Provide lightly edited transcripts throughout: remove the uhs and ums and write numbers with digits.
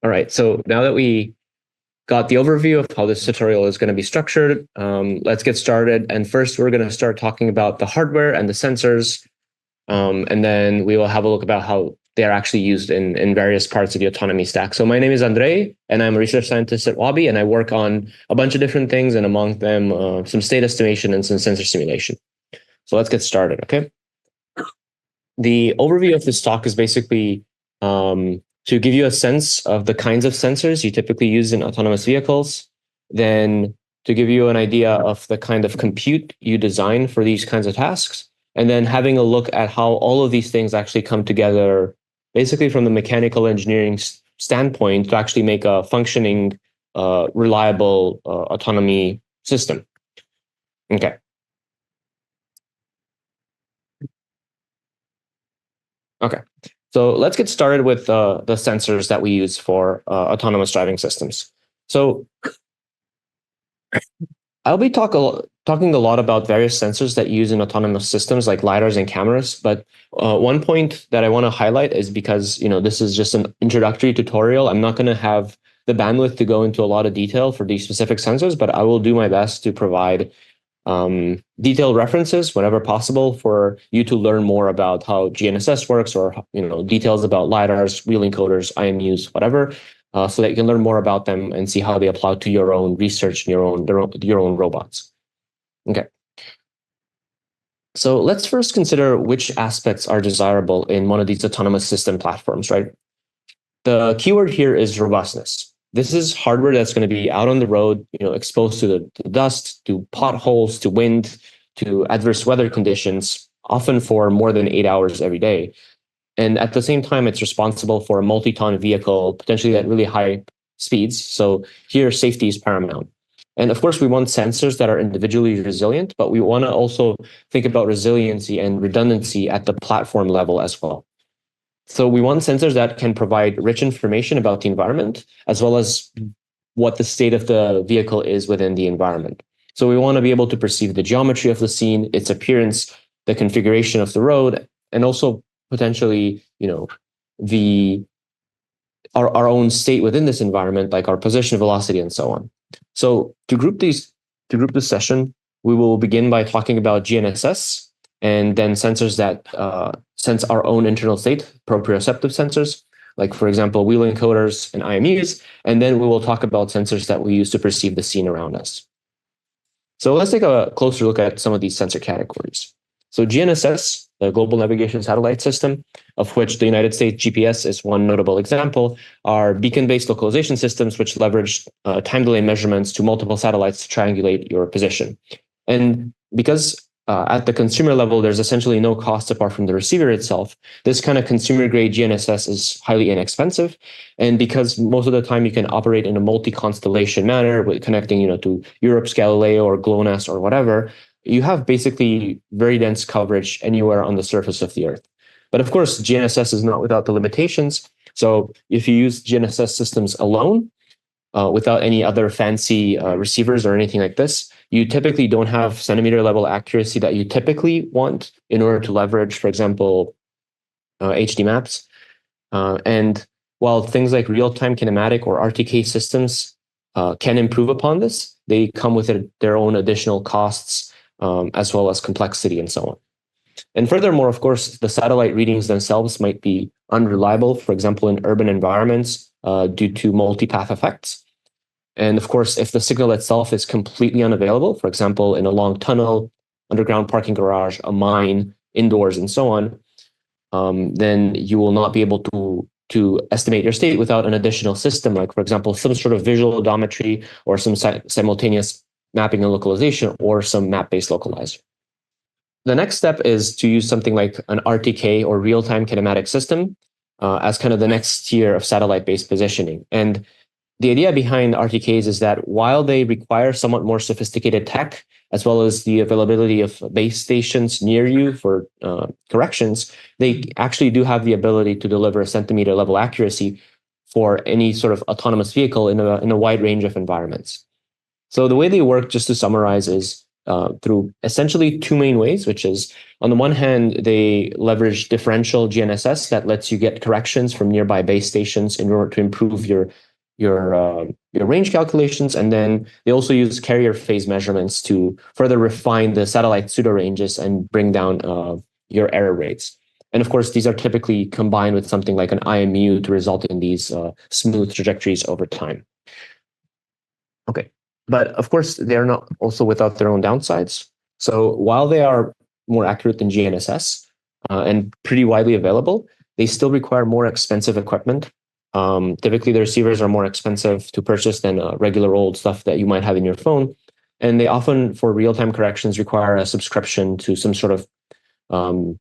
All right, so now that we got the overview of how this tutorial is going to be structured, let's get started. And first, we're going to start talking about the hardware and the sensors, and then we will have a look about how they are actually used in various parts of the autonomy stack. So my name is Andrei, and I'm a research scientist at Waabi, and I work on a bunch of different things, and among them, some state estimation and some sensor simulation. So let's get started, okay? The overview of this talk is basically to give you a sense of the kinds of sensors you typically use in autonomous vehicles, then to give you an idea of the kind of compute you design for these kinds of tasks, and then having a look at how all of these things actually come together, basically from the mechanical engineering standpoint, to actually make a functioning, reliable autonomy system. Okay. Okay. So let's get started with the sensors that we use for autonomous driving systems. So I'll be talking a lot about various sensors that use in autonomous systems like LiDARs and cameras. But one point that I want to highlight is because this is just an introductory tutorial. I'm not going to have the bandwidth to go into a lot of detail for these specific sensors, but I will do my best to provide detailed references whenever possible for you to learn more about how GNSS works, or details about LiDARs, wheel encoders, IMUs, whatever, so that you can learn more about them and see how they apply to your own research and your own robots. Okay. So let's first consider which aspects are desirable in one of these autonomous system platforms, right? The keyword here is robustness. This is hardware that's going to be out on the road, exposed to the dust, to potholes, to wind, to adverse weather conditions, often for more than 8 hours every day. And at the same time, it's responsible for a multi-ton vehicle, potentially at really high speeds. So here, safety is paramount. And of course, we want sensors that are individually resilient, but we want to also think about resiliency and redundancy at the platform level as well. So we want sensors that can provide rich information about the environment, as well as what the state of the vehicle is within the environment. So we want to be able to perceive the geometry of the scene, its appearance, the configuration of the road, and also potentially, our own state within this environment, like our position, velocity, and so on. So to group this session, we will begin by talking about GNSS, and then sensors that sense our own internal state, proprioceptive sensors, like, for example, wheel encoders and IMUs. And then we will talk about sensors that we use to perceive the scene around us. So let's take a closer look at some of these sensor categories. So GNSS, the Global Navigation Satellite System, of which the United States GPS is one notable example, are beacon-based localization systems which leverage time delay measurements to multiple satellites to triangulate your position. And because at the consumer level, there's essentially no cost apart from the receiver itself, this kind of consumer-grade GNSS is highly inexpensive. And because most of the time you can operate in a multi-constellation manner with connecting to Europe's Galileo or GLONASS or whatever, you have basically very dense coverage anywhere on the surface of the Earth. But of course, GNSS is not without the limitations. So if you use GNSS systems alone, without any other fancy receivers or anything like this, you typically don't have centimeter level accuracy that you typically want in order to leverage, for example, HD maps. And while things like real-time kinematic or RTK systems can improve upon this, they come with their own additional costs, as well as complexity and so on. And furthermore, of course, the satellite readings themselves might be unreliable, for example, in urban environments due to multipath effects. And of course, if the signal itself is completely unavailable, for example, in a long tunnel, underground parking garage, a mine, indoors, and so on, then you will not be able to estimate your state without an additional system, like, for example, some sort of visual odometry or some simultaneous mapping and localization or some map-based localizer. The next step is to use something like an RTK or real-time kinematic system as kind of the next tier of satellite-based positioning. And the idea behind RTKs is that while they require somewhat more sophisticated tech, as well as the availability of base stations near you for corrections, they actually do have the ability to deliver centimeter level accuracy for any sort of autonomous vehicle in a wide range of environments. So the way they work, just to summarize, is through essentially two main ways, which is on the one hand, they leverage differential GNSS that lets you get corrections from nearby base stations in order to improve your range calculations. And then they also use carrier phase measurements to further refine the satellite pseudo ranges and bring down your error rates. And of course, these are typically combined with something like an IMU to result in these smooth trajectories over time. Okay, but of course, they're not also without their own downsides. So while they are more accurate than GNSS and pretty widely available, they still require more expensive equipment. Typically, the receivers are more expensive to purchase than regular old stuff that you might have in your phone. And they often, for real-time corrections, require a subscription to some sort of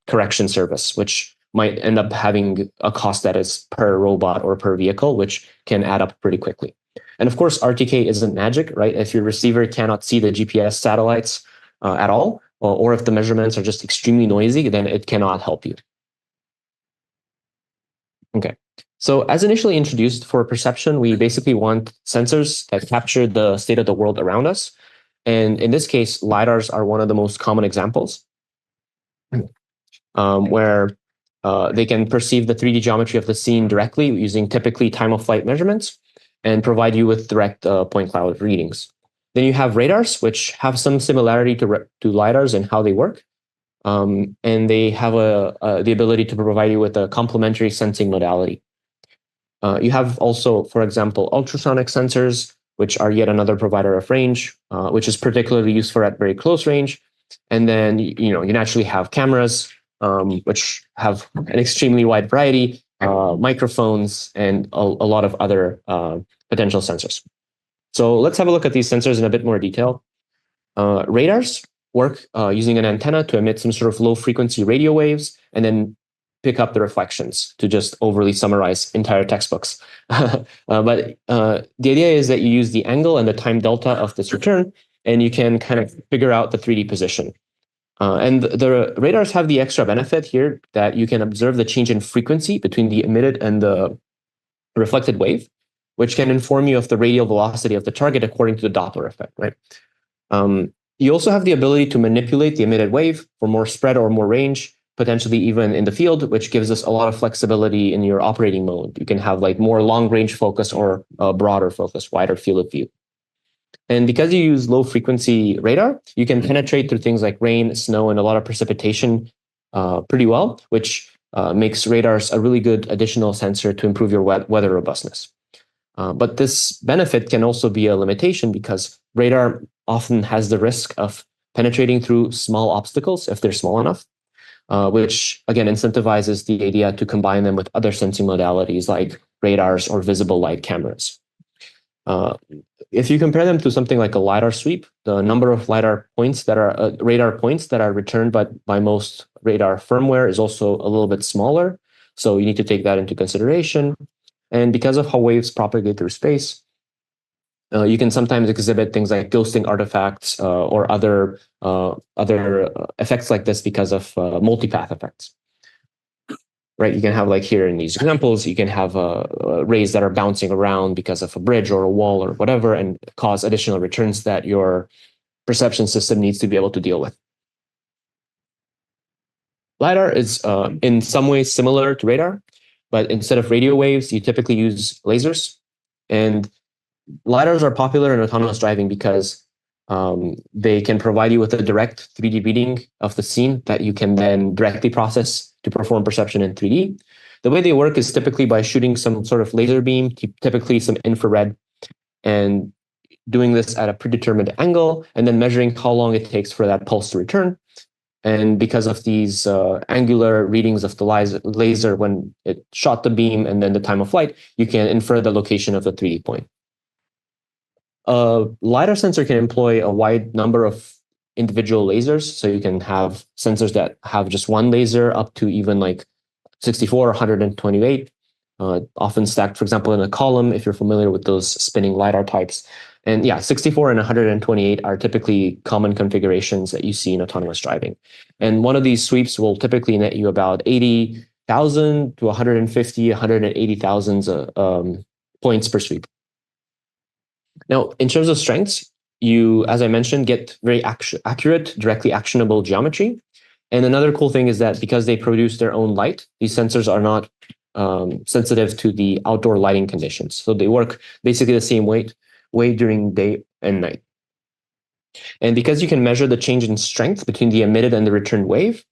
correction service, which might end up having a cost that is per robot or per vehicle, which can add up pretty quickly. And of course, RTK isn't magic, right? If your receiver cannot see the GPS satellites at all, or if the measurements are just extremely noisy, then it cannot help you. Okay. So as initially introduced for perception, we basically want sensors that capture the state of the world around us. And in this case, LiDARs are one of the most common examples where they can perceive the 3D geometry of the scene directly using typically time of flight measurements and provide you with direct point cloud readings. Then you have radars, which have some similarity to LiDARs and how they work. And they have the ability to provide you with a complementary sensing modality. You have also, for example, ultrasonic sensors, which are yet another provider of range, which is particularly useful at very close range. And then you naturally have cameras, which have an extremely wide variety, microphones, and a lot of other potential sensors. So let's have a look at these sensors in a bit more detail. Radars work using an antenna to emit some sort of low frequency radio waves and then pick up the reflections, to just overly summarize entire textbooks. But the idea is that you use the angle and the time delta of this return, and you can kind of figure out the 3D position. And the radars have the extra benefit here that you can observe the change in frequency between the emitted and the reflected wave, which can inform you of the radial velocity of the target according to the Doppler effect, right? You also have the ability to manipulate the emitted wave for more spread or more range, potentially even in the field, which gives us a lot of flexibility in your operating mode. You can have like more long range focus or broader focus, wider field of view. And because you use low frequency radar, you can penetrate through things like rain, snow, and a lot of precipitation pretty well, which makes radars a really good additional sensor to improve your weather robustness. But this benefit can also be a limitation because radar often has the risk of penetrating through small obstacles if they're small enough, which again incentivizes the idea to combine them with other sensing modalities like radars or visible light cameras. If you compare them to something like a LiDAR sweep, the number of LiDAR points that are radar points that are returned by most radar firmware is also a little bit smaller. So you need to take that into consideration. And because of how waves propagate through space, you can sometimes exhibit things like ghosting artifacts or other effects like this because of multipath effects. Right, you can have like here in these examples, you can have rays that are bouncing around because of a bridge or a wall or whatever, and cause additional returns that your perception system needs to be able to deal with. LiDAR is in some ways similar to radar, but instead of radio waves, you typically use lasers. And LiDARs are popular in autonomous driving because they can provide you with a direct 3D reading of the scene that you can then directly process to perform perception in 3D. The way they work is typically by shooting some sort of laser beam, typically some infrared, and doing this at a predetermined angle, and then measuring how long it takes for that pulse to return. And because of these angular readings of the laser when it shot the beam and then the time of flight, you can infer the location of the 3D point. A LiDAR sensor can employ a wide number of individual lasers. So you can have sensors that have just one laser up to even like 64 or 128, often stacked, for example, in a column, if you're familiar with those spinning LiDAR types. And yeah, 64 and 128 are typically common configurations that you see in autonomous driving. And one of these sweeps will typically net you about 80,000 to 150, 180,000 points per sweep. Now, in terms of strengths, you, as I mentioned, get very accurate, directly actionable geometry. And another cool thing is that because they produce their own light, these sensors are not sensitive to the outdoor lighting conditions. So they work basically the same way during day and night. And because you can measure the change in strength between the emitted and the returned wave,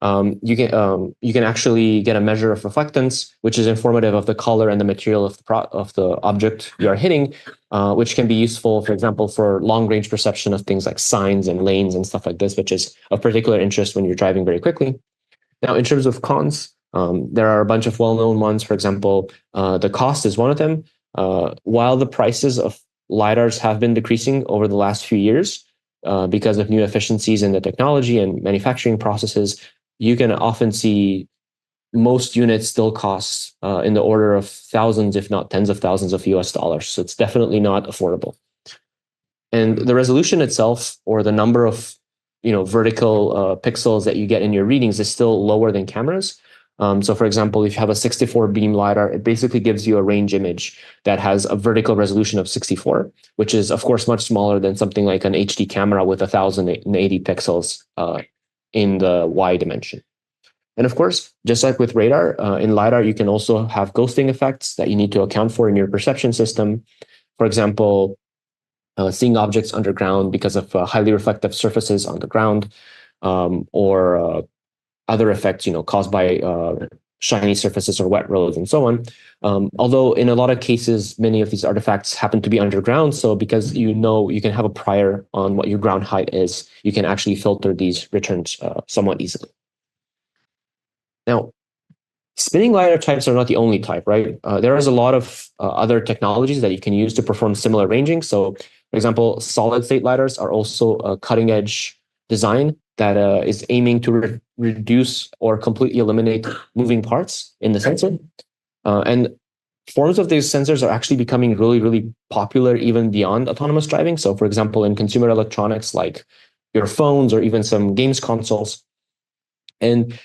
you can actually get a measure of reflectance, which is informative of the color and the material of the object you are hitting, which can be useful, for example, for long range perception of things like signs and lanes and stuff like this, which is of particular interest when you're driving very quickly. Now, in terms of cons, there are a bunch of well-known ones. For example, the cost is one of them. While the prices of LiDARs have been decreasing over the last few years because of new efficiencies in the technology and manufacturing processes, you can often see most units still cost in the order of thousands, if not tens of thousands of US dollars. So it's definitely not affordable. And the resolution itself, or the number of vertical pixels that you get in your readings, is still lower than cameras. So for example, if you have a 64 beam LiDAR, it basically gives you a range image that has a vertical resolution of 64, which is of course much smaller than something like an HD camera with 1080 pixels in the Y dimension. And of course, just like with radar, in LiDAR, you can also have ghosting effects that you need to account for in your perception system. For example, seeing objects underground because of highly reflective surfaces on the ground, or other effects, caused by shiny surfaces or wet roads and so on. Although in a lot of cases, many of these artifacts happen to be underground. So because you can have a prior on what your ground height is, you can actually filter these returns somewhat easily. Now, spinning LiDAR types are not the only type, right? There is a lot of other technologies that you can use to perform similar ranging. So, for example, solid-state LiDARs are also a cutting-edge design that is aiming to reduce or completely eliminate moving parts in the sensor. And forms of these sensors are actually becoming really, really popular even beyond autonomous driving. So, for example, in consumer electronics like your phones or even some games consoles. And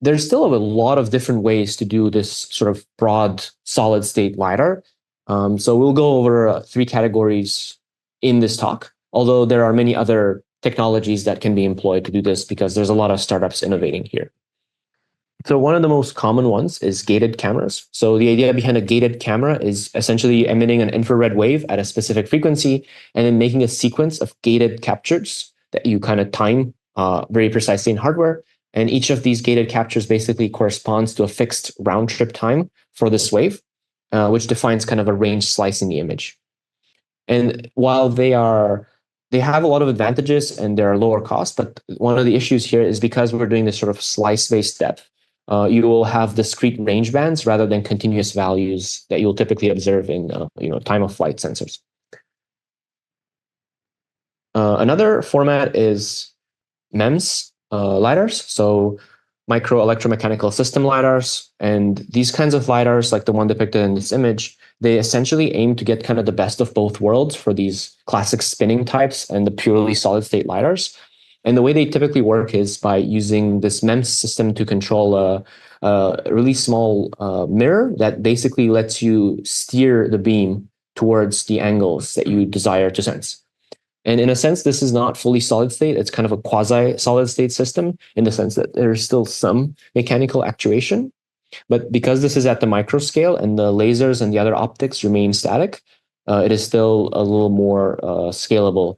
there's still a lot of different ways to do this sort of broad solid state LiDAR. So we'll go over 3 categories in this talk, although there are many other technologies that can be employed to do this because there's a lot of startups innovating here. So one of the most common ones is gated cameras. So the idea behind a gated camera is essentially emitting an infrared wave at a specific frequency and then making a sequence of gated captures that you kind of time very precisely in hardware. And each of these gated captures basically corresponds to a fixed round trip time for this wave, which defines kind of a range slice in the image. And while they have a lot of advantages and they're lower cost, but one of the issues here is because we're doing this sort of slice-based depth, you will have discrete range bands rather than continuous values that you'll typically observe in time of flight sensors. Another format is MEMS LiDARs, so micro electromechanical system LiDARs. And these kinds of LiDARs, like the one depicted in this image, they essentially aim to get kind of the best of both worlds for these classic spinning types and the purely solid state LiDARs. And the way they typically work is by using this MEMS system to control a really small mirror that basically lets you steer the beam towards the angles that you desire to sense. And in a sense, this is not fully solid state. It's kind of a quasi solid state system in the sense that there's still some mechanical actuation. But because this is at the micro scale and the lasers and the other optics remain static, it is still a little more scalable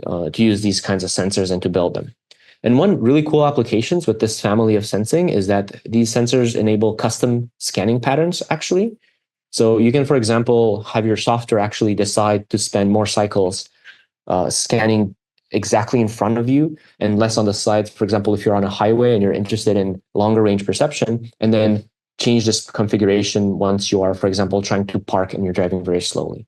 to use these kinds of sensors and to build them. And one really cool applications with this family of sensing is that these sensors enable custom scanning patterns, actually. So you can, for example, have your software actually decide to spend more cycles scanning exactly in front of you and less on the sides. For example, if you're on a highway and you're interested in longer range perception, and then change this configuration once you are, for example, trying to park and you're driving very slowly.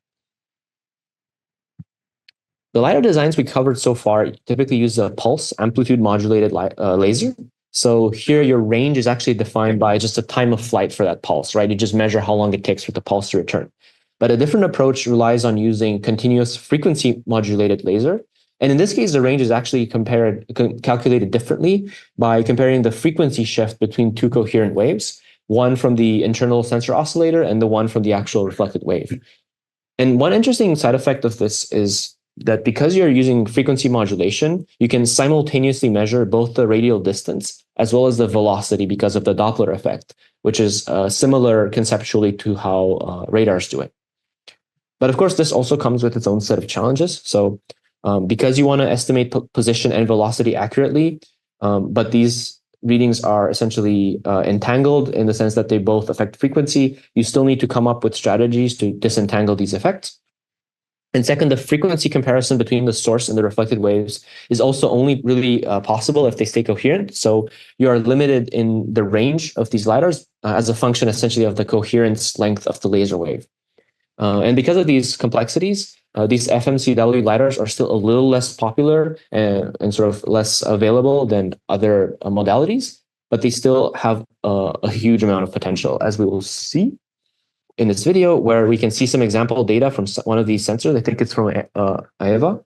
The LiDAR designs we covered so far typically use a pulse amplitude modulated laser. So here your range is actually defined by just a time of flight for that pulse, right? You just measure how long it takes for the pulse to return. But a different approach relies on using continuous frequency modulated laser. And in this case, the range is actually calculated differently by comparing the frequency shift between 2 coherent waves, one from the internal sensor oscillator and the one from the actual reflected wave. And one interesting side effect of this is that because you're using frequency modulation, you can simultaneously measure both the radial distance as well as the velocity because of the Doppler effect, which is similar conceptually to how radars do it. But of course, this also comes with its own set of challenges. So because you want to estimate position and velocity accurately, but these readings are essentially entangled in the sense that they both affect frequency, you still need to come up with strategies to disentangle these effects. And second, the frequency comparison between the source and the reflected waves is also only really possible if they stay coherent. So you are limited in the range of these LiDARs as a function essentially of the coherence length of the laser wave. And because of these complexities, these FMCW LiDARs are still a little less popular and sort of less available than other modalities, but they still have a huge amount of potential, as we will see in this video, where we can see some example data from one of these sensors. I think it's from AEVA.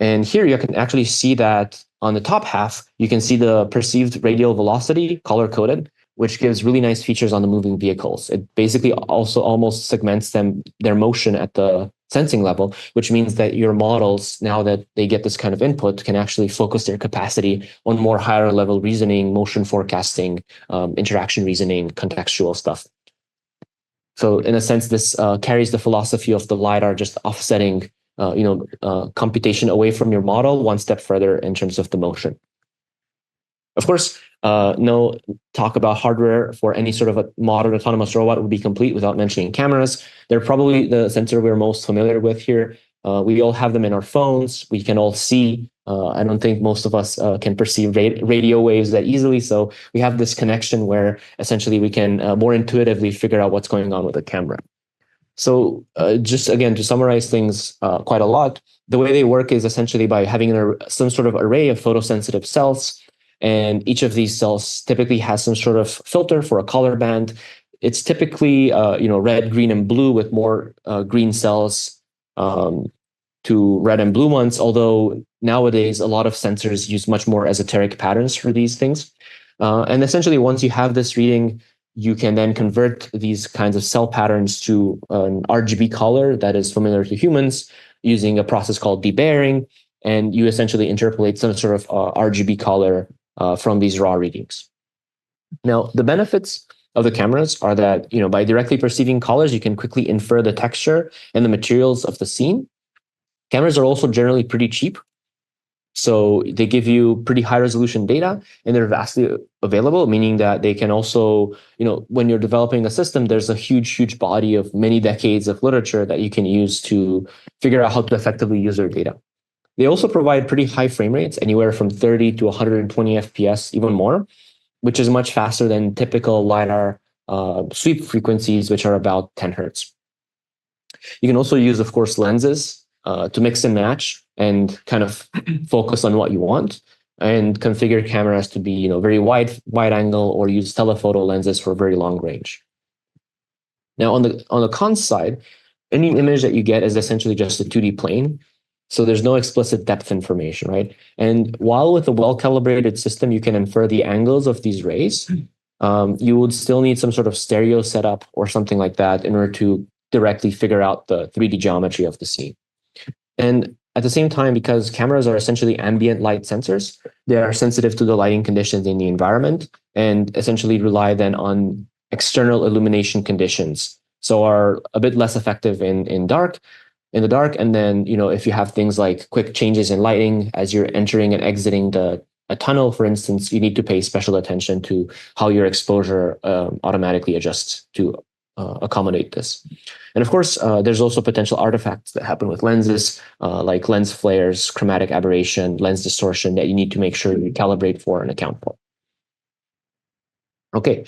And here you can actually see that on the top half, you can see the perceived radial velocity color-coded, which gives really nice features on the moving vehicles. It basically also almost segments their motion at the sensing level, which means that your models, now that they get this kind of input, can actually focus their capacity on more higher level reasoning, motion forecasting, interaction reasoning, contextual stuff. So in a sense, this carries the philosophy of the LiDAR just offsetting computation away from your model one step further in terms of the motion. Of course, no talk about hardware for any sort of a modern autonomous robot would be complete without mentioning cameras. They're probably the sensor we're most familiar with here. We all have them in our phones. We can all see. I don't think most of us can perceive radio waves that easily. So we have this connection where essentially we can more intuitively figure out what's going on with the camera. So just again, to summarize things quite a lot, the way they work is essentially by having some sort of array of photosensitive cells. And each of these cells typically has some sort of filter for a color band. It's typically red, green, and blue, with more green cells to red and blue ones, although nowadays a lot of sensors use much more esoteric patterns for these things. And essentially, once you have this reading, you can then convert these kinds of cell patterns to an RGB color that is familiar to humans using a process called debayering, and you essentially interpolate some sort of RGB color from these raw readings. Now, the benefits of the cameras are that, by directly perceiving colors, you can quickly infer the texture and the materials of the scene. Cameras are also generally pretty cheap. So they give you pretty high resolution data, and they're vastly available, meaning that they can also, when you're developing a system, there's a huge body of many decades of literature that you can use to figure out how to effectively use their data. They also provide pretty high frame rates, anywhere from 30 to 120 FPS, even more, which is much faster than typical LiDAR sweep frequencies, which are about 10 hertz. You can also use, of course, lenses to mix and match and kind of focus on what you want, and configure cameras to be, very wide angle, or use telephoto lenses for very long range. Now, on the cons side, any image that you get is essentially just a 2D plane. So there's no explicit depth information, right? And while with a well-calibrated system, you can infer the angles of these rays, you would still need some sort of stereo setup or something like that in order to directly figure out the 3D geometry of the scene. And at the same time, because cameras are essentially ambient light sensors, they are sensitive to the lighting conditions in the environment and essentially rely then on external illumination conditions. So are a bit less effective in the dark. And then, if you have things like quick changes in lighting as you're entering and exiting a tunnel, for instance, you need to pay special attention to how your exposure automatically adjusts to accommodate this. And of course, there's also potential artifacts that happen with lenses, like lens flares, chromatic aberration, lens distortion, that you need to make sure you calibrate for and account for. Okay,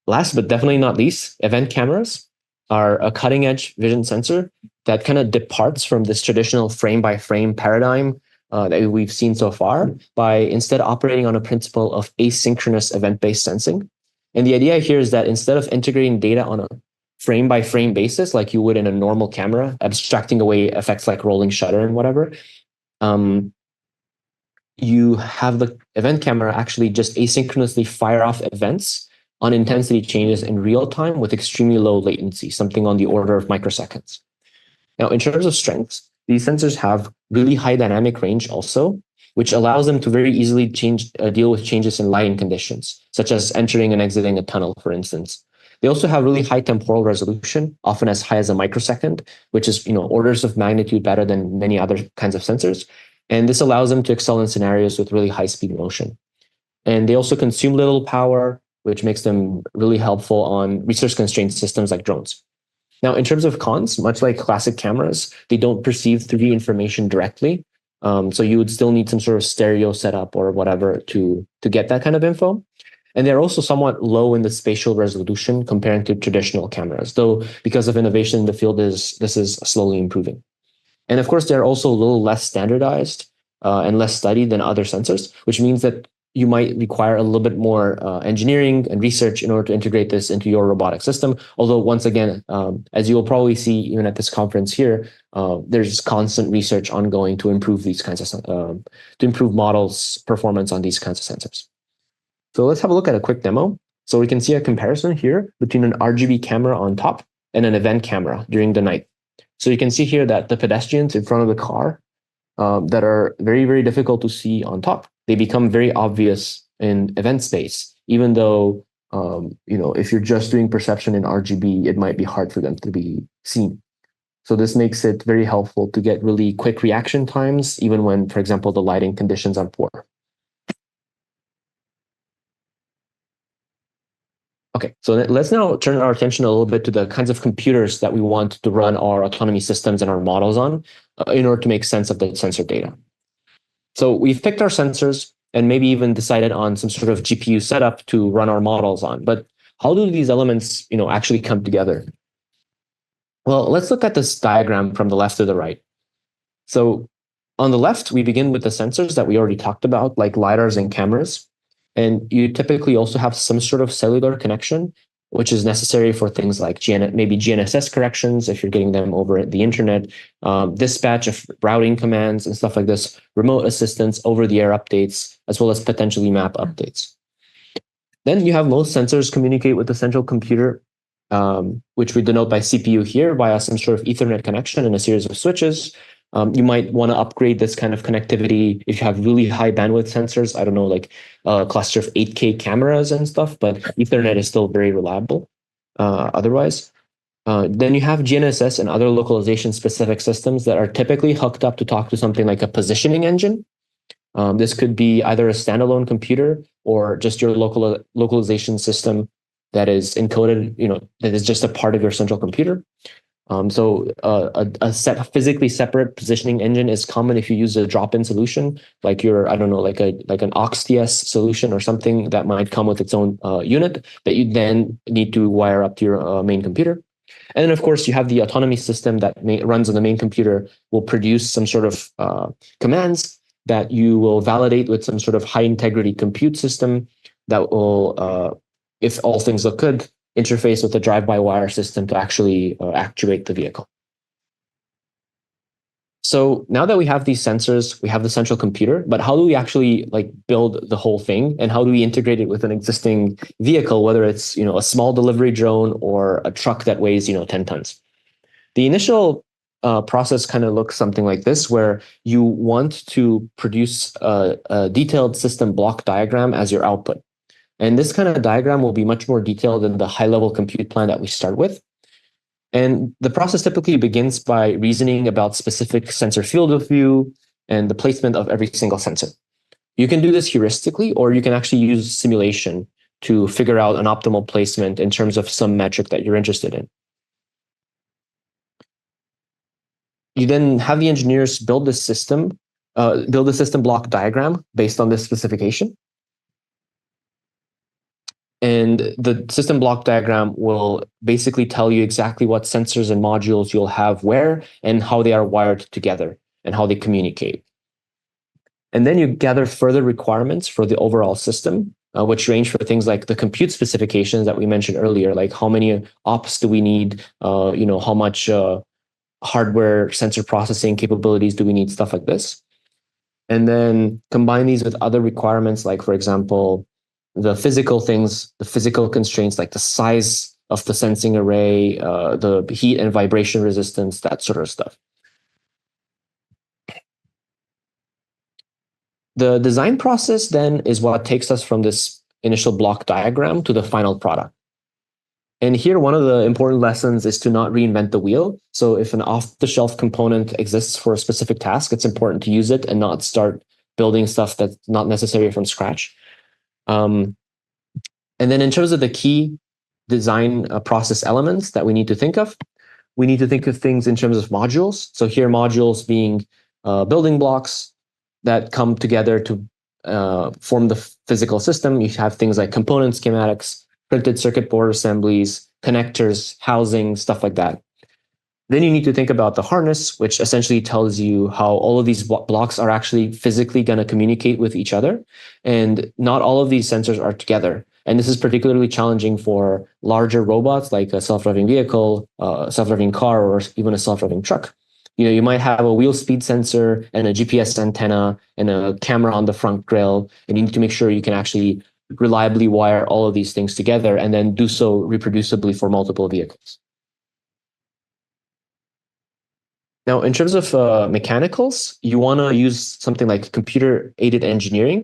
last but definitely not least, event cameras are a cutting-edge vision sensor that kind of departs from this traditional frame-by-frame paradigm that we've seen so far, by instead operating on a principle of asynchronous event-based sensing. And the idea here is that instead of integrating data on a frame-by-frame basis, like you would in a normal camera, abstracting away effects like rolling shutter and whatever, you have the event camera actually just asynchronously fire off events on intensity changes in real time with extremely low latency, something on the order of microseconds. Now, in terms of strengths, these sensors have really high dynamic range also, which allows them to very easily deal with changes in lighting conditions, such as entering and exiting a tunnel, for instance. They also have really high temporal resolution, often as high as a microsecond, which is orders of magnitude better than many other kinds of sensors. And this allows them to excel in scenarios with really high speed motion. And they also consume little power, which makes them really helpful on resource constrained systems like drones. Now, in terms of cons, much like classic cameras, they don't perceive 3D information directly. So you would still need some sort of stereo setup or whatever to get that kind of info. And they're also somewhat low in the spatial resolution compared to traditional cameras, though because of innovation in the field, this is slowly improving. And of course, they're also a little less standardized and less studied than other sensors, which means that you might require a little bit more engineering and research in order to integrate this into your robotic system. Although once again, as you will probably see even at this conference here, there's constant research ongoing to improve these kinds of to improve models' performance on these kinds of sensors. So let's have a look at a quick demo. So we can see a comparison here between an RGB camera on top and an event camera during the night. So you can see here that the pedestrians in front of the car that are very, very difficult to see on top, they become very obvious in event space, even though, if you're just doing perception in RGB, it might be hard for them to be seen. So this makes it very helpful to get really quick reaction times, even when, for example, the lighting conditions are poor. Okay, so let's now turn our attention a little bit to the kinds of computers that we want to run our autonomy systems and our models on in order to make sense of the sensor data. So we've picked our sensors and maybe even decided on some sort of GPU setup to run our models on. But how do these elements, actually come together? Well, let's look at this diagram from the left to the right. So on the left, we begin with the sensors that we already talked about, like LiDARs and cameras. And you typically also have some sort of cellular connection, which is necessary for things like maybe GNSS corrections if you're getting them over the internet, dispatch of routing commands and stuff like this, remote assistance, over-the-air updates, as well as potentially map updates. Then you have most sensors communicate with the central computer, which we denote by CPU here via some sort of Ethernet connection and a series of switches. You might want to upgrade this kind of connectivity if you have really high bandwidth sensors. I don't know, like a cluster of 8K cameras and stuff, but Ethernet is still very reliable otherwise. Then you have GNSS and other localization specific systems that are typically hooked up to talk to something like a positioning engine. This could be either a standalone computer or just your localization system that is encoded, that is just a part of your central computer. So a physically separate positioning engine is common if you use a drop-in solution, like like an aux-TS solution or something that might come with its own unit that you then need to wire up to your main computer. And then, of course, you have the autonomy system that runs on the main computer, will produce some sort of commands that you will validate with some sort of high-integrity compute system that will, if all things look good, interface with the drive-by-wire system to actually actuate the vehicle. So now that we have these sensors, we have the central computer, but how do we actually build the whole thing, and how do we integrate it with an existing vehicle, whether it's a small delivery drone or a truck that weighs 10 tons? The initial process kind of looks something like this, where you want to produce a detailed system block diagram as your output. And this kind of diagram will be much more detailed than the high-level compute plan that we start with. And the process typically begins by reasoning about specific sensor field of view and the placement of every single sensor. You can do this heuristically, or you can actually use simulation to figure out an optimal placement in terms of some metric that you're interested in. You then have the engineers build the system block diagram based on this specification. And the system block diagram will basically tell you exactly what sensors and modules you'll have where and how they are wired together and how they communicate. And then you gather further requirements for the overall system, which range for things like the compute specifications that we mentioned earlier, like how many ops do we need, how much hardware sensor processing capabilities do we need, stuff like this. And then combine these with other requirements, like, for example, the physical things, the physical constraints, like the size of the sensing array, the heat and vibration resistance, that sort of stuff. The design process then is what takes us from this initial block diagram to the final product. And here, one of the important lessons is to not reinvent the wheel. So if an off-the-shelf component exists for a specific task, it's important to use it and not start building stuff that's not necessary from scratch. And then in terms of the key design process elements that we need to think of, we need to think of things in terms of modules. So here, modules being building blocks that come together to form the physical system. You have things like component schematics, printed circuit board assemblies, connectors, housing, stuff like that. Then you need to think about the harness, which essentially tells you how all of these blocks are actually physically going to communicate with each other. And not all of these sensors are together. And this is particularly challenging for larger robots like a self-driving vehicle, a self-driving car, or even a self-driving truck. You might have a wheel speed sensor and a GPS antenna and a camera on the front grille, and you need to make sure you can actually reliably wire all of these things together and then do so reproducibly for multiple vehicles. Now, in terms of mechanicals, you want to use something like computer-aided engineering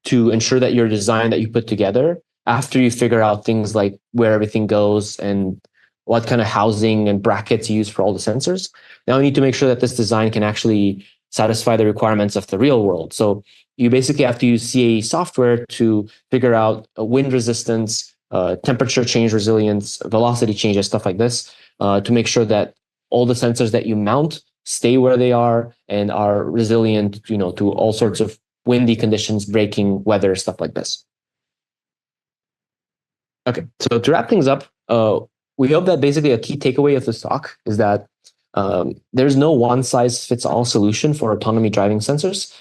to ensure that your design that you put together, after you figure out things like where everything goes and what kind of housing and brackets you use for all the sensors, now you need to make sure that this design can actually satisfy the requirements of the real world. So you basically have to use CAE software to figure out wind resistance, temperature change resilience, velocity changes, stuff like this, to make sure that all the sensors that you mount stay where they are and are resilient, to all sorts of windy conditions, braking, weather, stuff like this. Okay, so to wrap things up, we hope that basically a key takeaway of this talk is that there's no one-size-fits-all solution for autonomy driving sensors,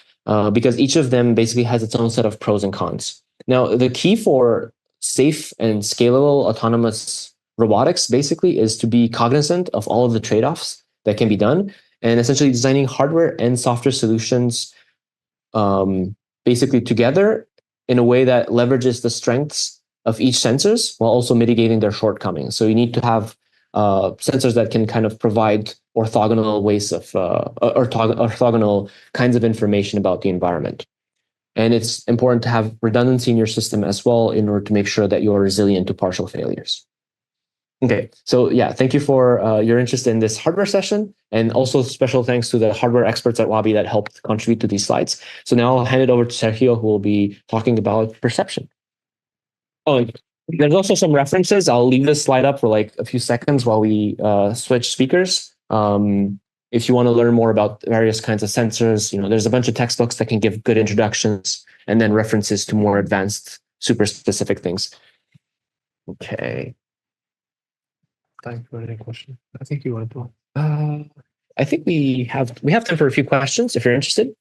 because each of them basically has its own set of pros and cons. Now, the key for safe and scalable autonomous robotics basically is to be cognizant of all of the trade-offs that can be done, and essentially designing hardware and software solutions basically together in a way that leverages the strengths of each sensors while also mitigating their shortcomings. So you need to have sensors that can kind of provide orthogonal ways of orthogonal kinds of information about the environment. And it's important to have redundancy in your system as well in order to make sure that you're resilient to partial failures. Okay, so yeah, thank you for your interest in this hardware session, and also special thanks to the hardware experts at Waabi that helped contribute to these slides. So now I'll hand it over to Sergio, who will be talking about perception. Oh, and there's also some references. I'll leave this slide up for like a few seconds while we switch speakers. If you want to learn more about various kinds of sensors, there's a bunch of textbooks that can give good introductions and then references to more advanced, super specific things. Okay. Time for any question. I think you want to. I think we have time for a few questions if you're interested.